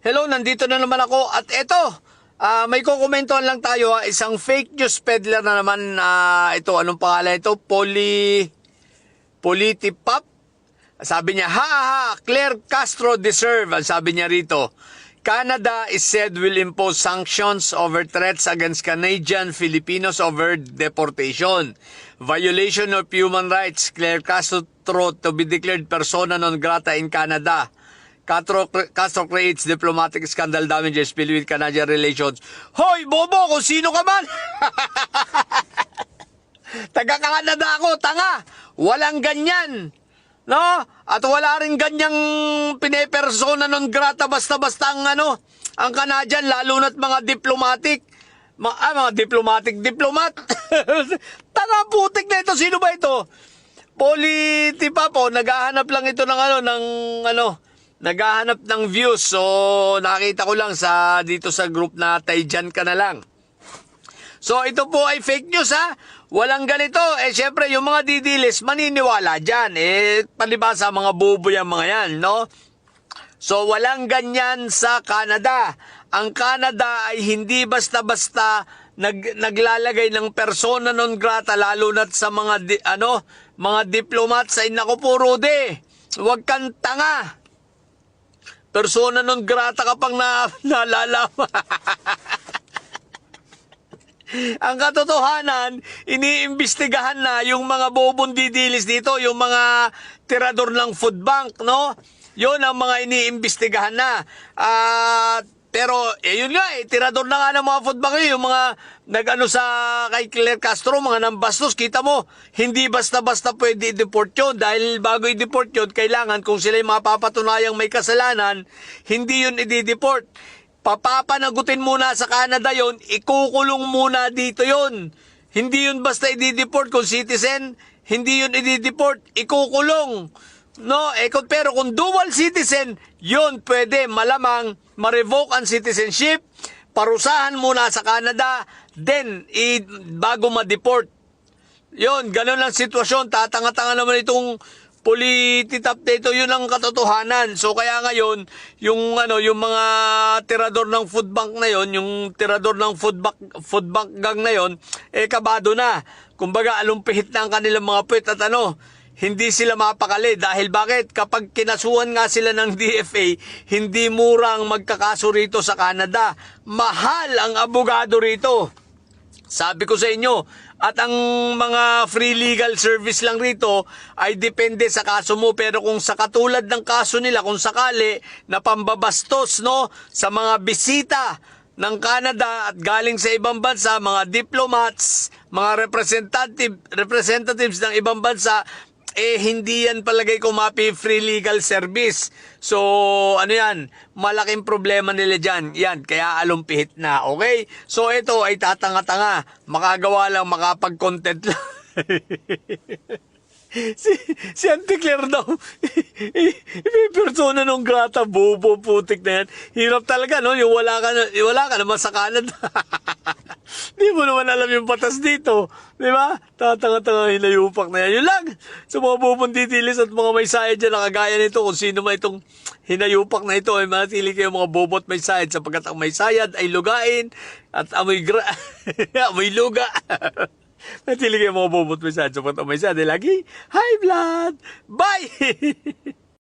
Hello, nandito na naman ako at eto, may kukomentuhan lang tayo isang fake news peddler na naman, ito, anong pangalan ito? Politipop? Sabi niya, ha ha, Claire Castro deserve, ang sabi niya rito. Canada is said will impose sanctions over threats against Canadian Filipinos over deportation. Violation of human rights, Claire Castro to be declared persona non grata in Canada. Castro creates diplomatic scandal damages Philippine-Canadian relations. Hoy, bobo, kung sino ka man! Taga-Canada ako, tanga! Walang ganyan! No? At wala rin ganyang pinepersona non grata basta-basta ang ang Canadian, lalo na't mga diplomatic. Mga diplomat. Tanga putik na ito, sino ba ito? Politipa po, naghahanap lang ito ng naghahanap ng views. So, nakita ko lang dito sa group na Tayjan ka na lang. So, ito po ay fake news ha. Walang ganito. Syempre, yung mga didilis, maniniwala dyan. Palibasa, mga bobo yung mga yan, no? So, walang ganyan sa Canada. Ang Canada ay hindi basta-basta naglalagay ng persona non grata, lalo na sa mga diplomats. Ay, naku po, Rudy. Huwag kang tanga. Persona non grata ka pang naalala. Ang katotohanan, iniimbestigahan na yung mga bobong didilis dito, yung mga tirador ng food bank, no? Yun ang mga iniimbestigahan na. Pero, yun nga, tirador na nga ng mga food bank, yung mga kay Claire Castro, mga nambastos, kita mo, hindi basta-basta pwede i-deport yun. Dahil bago i-deport yun, kailangan kung sila'y mapapatunayang may kasalanan, hindi yun i-deport. Papapanagutin muna sa Canada yon, ikukulong muna dito yon. Hindi yun basta i-deport kung citizen, hindi yun i-deport, ikukulong. No, pero kung dual citizen, yun pwede malamang ma-revoke ang citizenship, parusahan muna sa Canada, then bago ma-deport. Yun, ganun ang sitwasyon. Tatanga-tanga naman itong polititap dito, yun ang katotohanan. So kaya ngayon, yung mga tirador ng food bank na yon, yung tirador ng food bank gang na yon, kabado na. Kumbaga, alumpihit na ang kanilang mga puwet at hindi sila mapakali. Dahil bakit? Kapag kinasuhan nga sila ng DFA, hindi murang magkakaso rito sa Canada. Mahal ang abogado rito. Sabi ko sa inyo, at ang mga free legal service lang rito ay depende sa kaso mo. Pero kung sa katulad ng kaso nila, kung sakali na pambabastos sa mga bisita ng Canada at galing sa ibang bansa, mga diplomats, mga representatives ng ibang bansa, hindi yan palagay ko free legal service. So, malaking problema nila dyan. Yan, kaya alumpihit na, okay? So, ito ay tatanga-tanga. Makagawa lang, makapag-content lang. si Auntie Claire daw, persona nung grata, bobo, putik na yan. Hirap talaga, no? Yung wala ka naman sa Canada. Di mo naman alam yung batas dito. Di ba? Tatanga-tanga, hinayupak na yan. Yun lang. Sa mga bobong ditilis at mga may sayad dyan, nakagaya nito, kung sino man itong hinayupak na ito, ay manatili kayo mga bobot may sayad, sapagkat ang may sayad ay lugain at amoy luga. Natili kayo mga bobot may sayad, sapagkat ang may sayad ay lagi high blood. Bye!